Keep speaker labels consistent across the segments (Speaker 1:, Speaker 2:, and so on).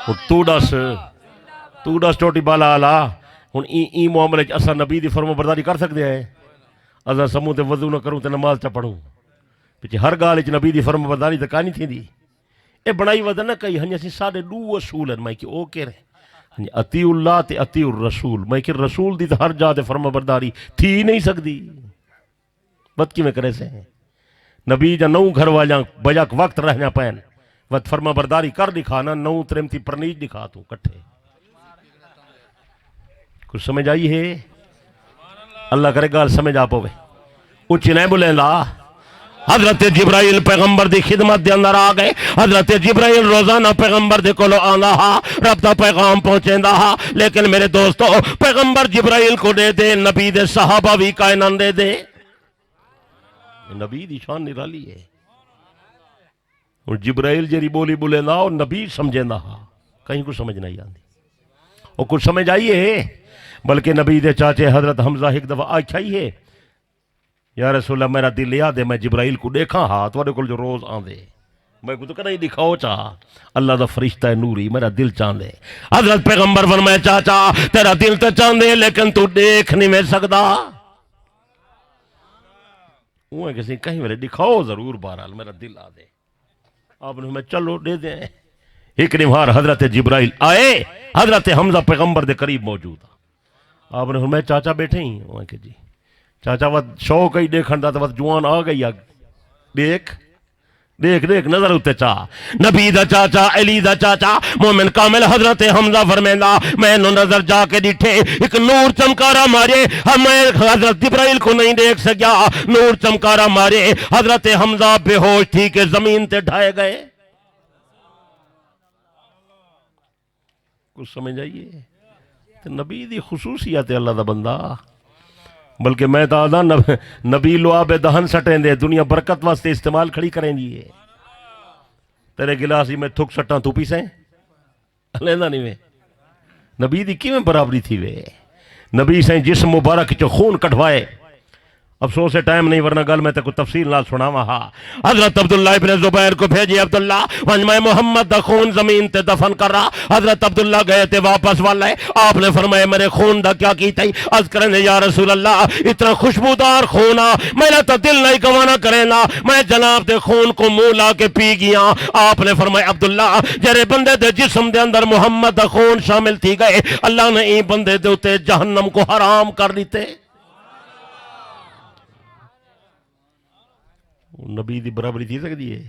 Speaker 1: تو دس چوٹی بالا آلا ہوں ای معاملے اساں نبی دی فرما برداری کر سکتے ہیں؟ اساں سموں تے وضو نہ کروں تے نماز چا پڑھوں پیچھے ہر گال وچ نبی دی فرما برداری تے کہانی تھیندی اے بنائی ودا نہ کئی ہن اسی ساڈے دو اصول ہیں میں کہ او کہہ رہے اطیع اللہ تے اطیع الرسول میں کہ رسول دی تے ہر جا تے فرما برداری تھی نہیں سکدی بد کی میں کرے سے نبی جا نو گھر والیاں بجاک وقت رہنا پین وقت فرما برداری کر دکھانا نو ترمتی پرنیج دکھا تو کٹھے کچھ سمجھ آئی ہے؟ اللہ کرے گال سمجھ آپ ہوئے اچھی نہیں بولیں لا حضرت جبرائیل پیغمبر دی خدمت دے اندر آ گئے حضرت جبرائیل روزانہ پیغمبر دے کولو آنا ہا رب دا پیغام پہنچیں دا ہا لیکن میرے دوستو پیغمبر جبرائیل کو دے دے نبی دے صحابہ بھی کائنان دے دے نبی دی شان نرالی ہے اور جبرائیل جری بولی بولے نا اور نبی سمجھیں دا ہا کہیں کو سمجھ نہیں آندی اور کچھ سمجھ آئیے بلکہ نبی دے چاچے حضرت حمزہ ایک دفعہ آئی ہے یا رسول اللہ میرا دل یاد ہے میں جبرائیل کو دیکھا ہاں تو کل جو روز آن دے میں کو تو کہنا ہی دکھاؤ چاہ اللہ دا فرشتہ نوری میرا دل چاند دے حضرت پیغمبر فرمائے چاچا تیرا دل تو چاند دے لیکن تو دیکھ نہیں میں سکتا وہ کسی کہیں میرے دکھاؤ ضرور بہرحال میرا دل آ دے آپ نے میں چلو دے دیں ایک نمہار حضرت جبرائیل آئے حضرت حمزہ پیغمبر دے قریب موجود آپ نے فرمایا چاچا بیٹھے ہی وہ کہ جی چاچا وقت شوق ہی دیکھن دا تو وقت جوان آ گئی دیکھ دیکھ دیکھ نظر ہوتے چاہ نبی دا چاچا علی دا چاچا مومن کامل حضرت حمزہ فرمیندہ میں نو نظر جا کے دیٹھے ایک نور چمکارا مارے ہمیں حضرت جبرائیل کو نہیں دیکھ سکیا نور چمکارا مارے حضرت حمزہ بے ہوش تھی کہ زمین تے ڈھائے گئے کچھ سمجھ آئیے نبی دی خصوصیت اللہ دا بندہ بلکہ میں تو آدھا نبی لعاب دہن سٹیں دے دنیا برکت واسطے استعمال کھڑی کریں دیئے تیرے گلاسی میں تھک سٹاں تو پیسیں لیندہ نہیں میں نبی دی کیوں برابری تھی وے نبی سے جسم مبارک جو خون کٹوائے افسوس سے ٹائم نہیں ورنہ گل میں تے کو تفصیل نہ سنا وہاں حضرت عبداللہ ابن زبیر کو بھیجی عبداللہ ونجمہ محمد دا خون زمین تے دفن کر رہا حضرت عبداللہ گئے تے واپس والے آپ نے فرمایا میرے خون دا کیا کی تھی عرض کرنے یا رسول اللہ اتنا خوشبودار خونا میرا تو دل نہیں گوانا کرینا میں جناب دے خون کو منہ لا کے پی گیا آپ نے فرمایا عبداللہ جرے بندے دے جسم دے اندر محمد دا خون شامل تھی گئے اللہ نے این بندے دے اتے جہنم کو حرام کر دیتے نبی دی برابری تھی سکتی ہے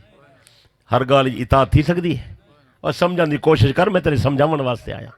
Speaker 1: ہر گال اطاعت تھی سکتی ہے اور سمجھان دی کوشش کر میں تیرے سمجھاون واسطے آیا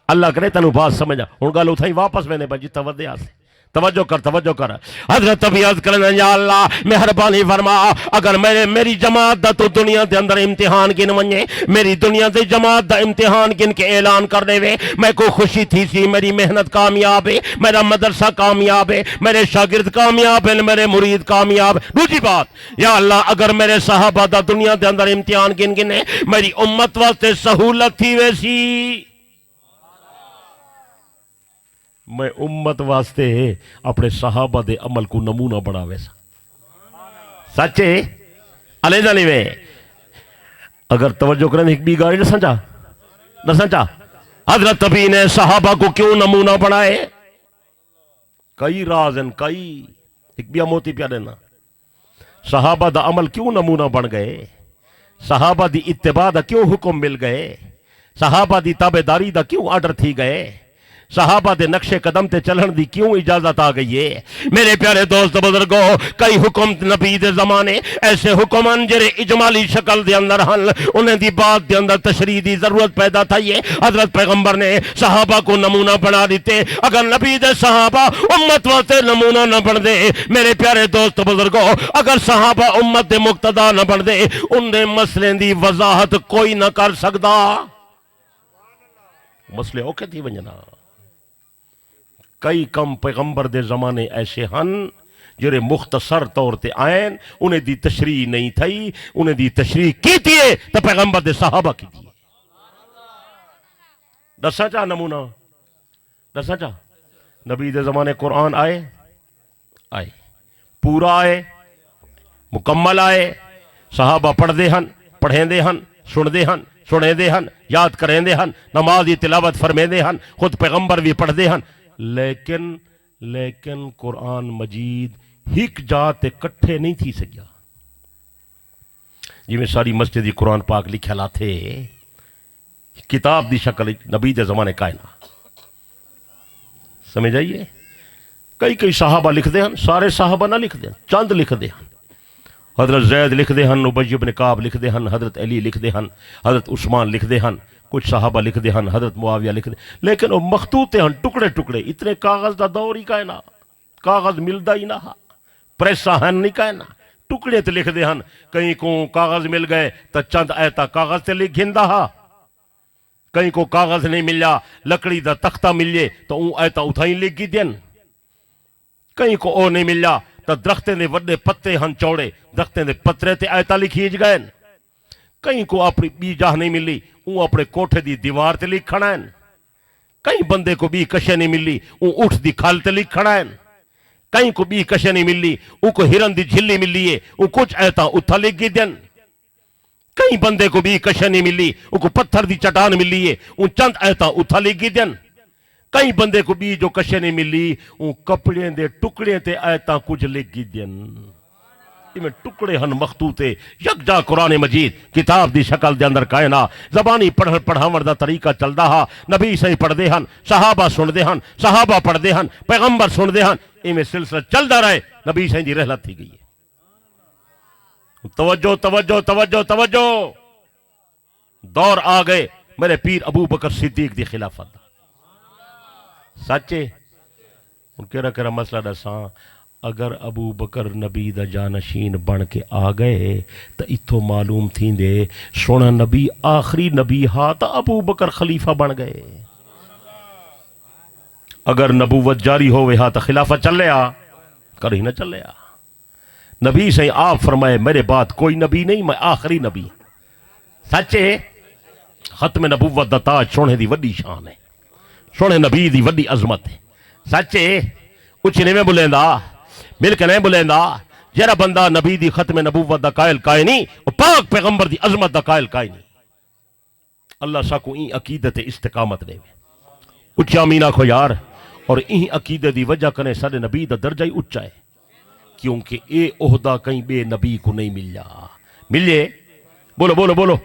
Speaker 1: اللہ کرے تنو بات سمجھا ہن گل اتھائی واپس وینے با جتا ودے آسے توجہ کر حضرت ابھی عرض کرنا یا اللہ مہربانی فرما اگر میری جماعت دا تو دنیا دے اندر امتحان گن ونجے میری دنیا دے جماعت دا امتحان گن کے اعلان کر دے وے میں کو خوشی تھی سی میری محنت کامیاب ہے میرا مدرسہ کامیاب ہے میرے شاگرد کامیاب ہیں میرے مرید کامیاب دوسری بات یا اللہ اگر میرے صحابہ دا دنیا دے اندر امتحان گن گنے میری امت واسطے سہولت تھی ویسی میں امت واسطے اپنے صحابہ دے عمل کو نمونہ بڑھا ویسا سچے علیہ جانے میں اگر توجہ کریں ایک بھی گاڑی نہ سنچا حضرت ابھی نے صحابہ کو کیوں نمونہ بڑھائے کئی رازن کئی ایک بھی موتی پیا دینا صحابہ دا عمل کیوں نمونہ بن گئے صحابہ دی اتباع دا کیوں حکم مل گئے صحابہ دی تابعداری دا کیوں آرڈر تھی گئے صحابہ دے نقش قدم تے چلن دی کیوں اجازت آ گئی ہے میرے پیارے دوست بزرگو کئی حکم نبی دے زمانے ایسے حکمان جرے اجمالی شکل دے اندر ہن انہیں دی بات دے اندر تشریح دی ضرورت پیدا تھا یہ حضرت پیغمبر نے صحابہ کو نمونہ بنا دیتے اگر نبی دے صحابہ امت واسطے نمونہ نہ بن دے میرے پیارے دوست بزرگو اگر صحابہ امت دے مقتدا نہ بن دے انہیں مسئلے دی وضاحت کوئی نہ کر سکتا مسئلے اوکے تھی ونجنا کئی کم پیغمبر دے زمانے ایسے ہن جرے مختصر طور تے آئین انہیں دی تشریح نہیں تھئی انہیں دی تشریح کی تیئے تو پیغمبر دے صحابہ کی تیئے دسا چاہ نمونہ دسا چاہ نبی دے زمانے قرآن آئے پورا آئے مکمل آئے صحابہ پڑھ دے ہن پڑھیں دے ہن سن دے ہن سنے دے ہن، یاد کریں دے ہن، نماز دی تلاوت فرمے دے ہن، خود پیغمبر بھی پڑھ دے ہن، لیکن قرآن مجید ہک جا تے کٹھے نہیں تھی سکیا. جی میں ساری مسجد دی قرآن پاک لکھا لاتے کتاب دی شکل نبی دے زمانے کائنا سمجھ آئیے. کئی صحابہ لکھ دے ہن، سارے صحابہ نہ لکھ دے ہن، چند لکھ دے ہن. حضرت زید لکھ دے ہن، ابی بن کعب لکھ دے ہن، حضرت علی لکھ دے ہن، حضرت عثمان لکھ دے ہن، کچھ صحابہ لکھ دے ہن، حضرت معاویہ لکھ دے. لیکن وہ مخطوط ہن، ٹکڑے ٹکڑے. اتنے کاغذ دا دور ہی کائنا، کاغذ ملدا ہی نہ، پریساں ہن نہیں کائنا، ٹکڑے تے لکھ دے ہن. کہیں کو کاغذ مل گئے تو چند ایتا کاغذ تے لکھ گھندا ہا، کہیں کو کاغذ نہیں ملیا لکڑی دا تختہ ملے تو اون ایتا اتھائیں لکھ گی دین. کہیں کو او نہیں ملیا تو درختیں دے وڈے پتے ہن چوڑے، درختیں دے پترے تے ایتا لکھیج گئے. کہیں کو اپنی بی جاہ نہیں ملی اون اپنے کوٹھے دی دیوار تے لکھ کھڑا ہے. کہیں بندے کو بی کشے نہیں ملی اون اٹھ دی کھال تے لکھ کھڑا ہے. کہیں کو بی کشے نہیں ملی اون کو ہرن دی جھلی ملی ہے اون کچھ ایتا اتھا لکھ گی دین. کہیں بندے کو بی کشے نہیں ملی اون کو پتھر دی چٹان ملی ہے اون چند ایتا اتھا لکھ گی دین. کئی بندے کو بھی جو کشے نہیں ملی اون کپڑے دے ٹکڑے تے ایتا کچھ لکھ گی دین. میں ٹکڑے ہن مخطوطے یکجا قرآن مجید کتاب دی شکل دے اندر کائنا. زبانی پڑھاون دا طریقہ چل دا ہا. نبی صحیح پڑھ دے ہن، صحابہ سن دے ہن، صحابہ پڑھ دے ہن، پیغمبر سن دے ہن. میں سلسلہ چل دا رہے. نبی صحیح دی رحلت تھی گئی ہے. توجہ توجہ توجہ توجہ. دور آ گئے میرے پیر ابو بکر صدیق دی خلافت. سچے ان کہڑا مسئلہ دساں. اگر ابو بکر نبی دا جانشین بن کے آ گئے تو اتھو معلوم تھی دے سونا نبی آخری نبی ہا تو ابو بکر خلیفہ بن گئے. اگر نبوت جاری ہوئے ہا تو خلافہ چلے آ کر ہی نہ چلے آ. نبی سے آپ فرمائے میرے بعد کوئی نبی نہیں، میں آخری نبی. سچے ختم نبوت دا تاج سونے دی وڈی شان ہے، سونے نبی دی وڈی عظمت ہے. سچے اچھنے میں بلیندا مل کے نہیں بلیندا. جیرا بندہ نبی دی ختم نبوت دا قائل کائے نہیں اور پاک پیغمبر دی عظمت دا قائل کائے نہیں. اللہ سا کو این عقیدت استقامت دے اچھا مینا کھو یار. اور این عقیدت دی وجہ کنے سارے نبی دا درجہ ہی اچھا ہے، کیونکہ اے عہدہ کہیں بے نبی کو نہیں ملیا. ملے بولو بولو بولو.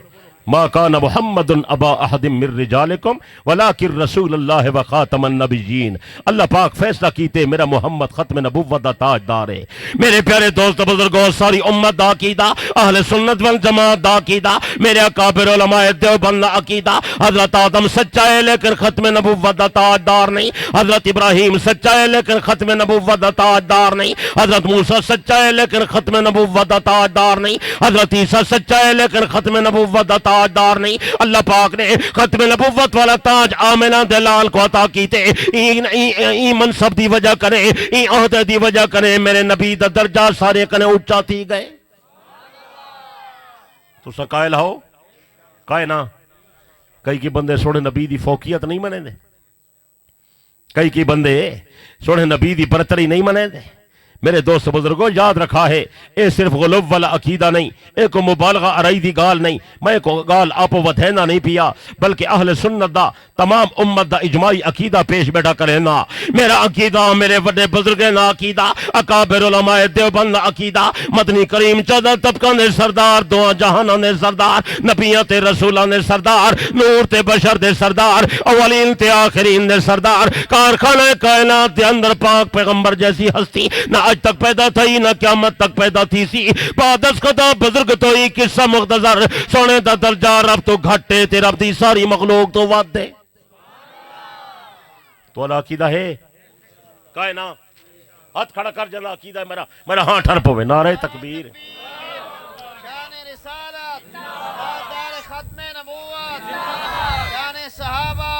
Speaker 1: ما کان محمد ابا احد من رجالکم ولکن رسول اللہ و خاتم النبیین. اللہ پاک فیصلہ کیتے میرا محمد ختم نبوت دا تاجدار ہے. میرے پیارے دوست بزرگوں، ساری امت دا عقیدہ، اہل سنت والجماعت دا عقیدہ، میرے اکابر علماء دیوبند دا عقیدہ، حضرت آدم سچا ہے لیکن ختم نبوت دا تاجدار نہیں. حضرت ابراہیم سچا ہے لیکن ختم نبوت دا تاجدار نہیں. حضرت موسیٰ سچا ہے لیکن ختم نبوت دا تاجدار نہیں. حضرت عیسیٰ سچا ہے لیکن ختم نبوت دا تاجدار نہیں. اللہ پاک نے ختم نبوت والا تاج آمنہ دلال کو عطا کیتے. این منصب دی وجہ کرے، این عہدے دی وجہ کرے میرے نبی دا درجہ سارے کنے اونچا تھی گئے. تو سقائل ہو کائے نا. کئی کی بندے سوڑے نبی دی فوقیت نہیں منے دے، کئی کی بندے سوڑے نبی دی برتری نہیں منے دے. میرے دوست بزرگوں یاد رکھا ہے اے صرف غلوب والا عقیدہ نہیں، اے کو مبالغہ ارائی دی گال نہیں، میں کو گال آپ ودھینا نہیں پیا، بلکہ اہل سنت دا تمام امت دا اجماعی عقیدہ پیش بیٹھا کرنا. میرا عقیدہ میرے وڈے بزرگیں نا عقیدہ، اکابر علماء دیوبند عقیدہ، مدنی کریم 14 طبقہ نے سردار، دعا جہانہ نے سردار، نبیوں تے رسولہ نے سردار، نور تے بشر دے سردار، اولین تے آخرین دے سردار، کارخانہ کائنات دے اندر پاک پیغمبر جیسی ہستی نہ آج تک پیدا تھی نہ قیامت تک پیدا تھی سی. بعد از خدا بزرگ تو ہی قصہ مختصر، سونے دا درجہ رب تو گھٹے تے رب دی ساری مخلوق تو وعد دے. تو اللہ عقیدہ ہے کائنا ہاتھ کھڑا کر جلا عقیدہ ہے میرا ہاں ٹھر پوے. نعرہ تکبیر،
Speaker 2: شان رسالت، دار ختم نبوت، شان صحابہ،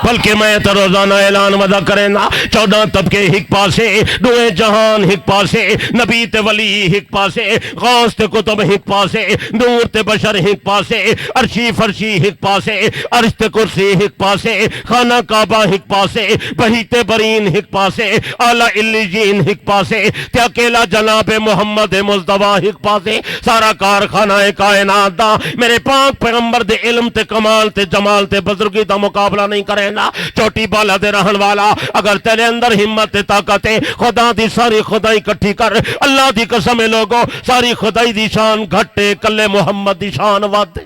Speaker 1: بلکہ میں تو روزانہ اعلان ودا کریں نا 14 طبقے ہک پاسے دوئے جہان ہک پاسے نبی تے ولی ہک پاسے غوث تے کتب ہک پاسے نور تے بشر ہک پاسے عرشی فرشی ہک پاسے عرش تے کرسی ہک پاسے خانہ کعبہ ہک پاسے بہیت برین ہک پاسے اعلیٰ علیین ہک پاسے تے اکیلا جناب محمد مصطفیٰ ہک پاسے سارا کارخانہ کائنات دا میرے پاک پیغمبر دے علم تے کمال تے جمال تے بزرگی دا مقابلہ نہیں کرے نا چوٹی بالا دے رہن والا اگر تیرے اندر ہمت تے طاقت ہے خدا دی ساری خدائی کٹھی کر اللہ دی قسم ہے لوگو ساری خدائی دی شان گھٹے کلے محمد دی شان ود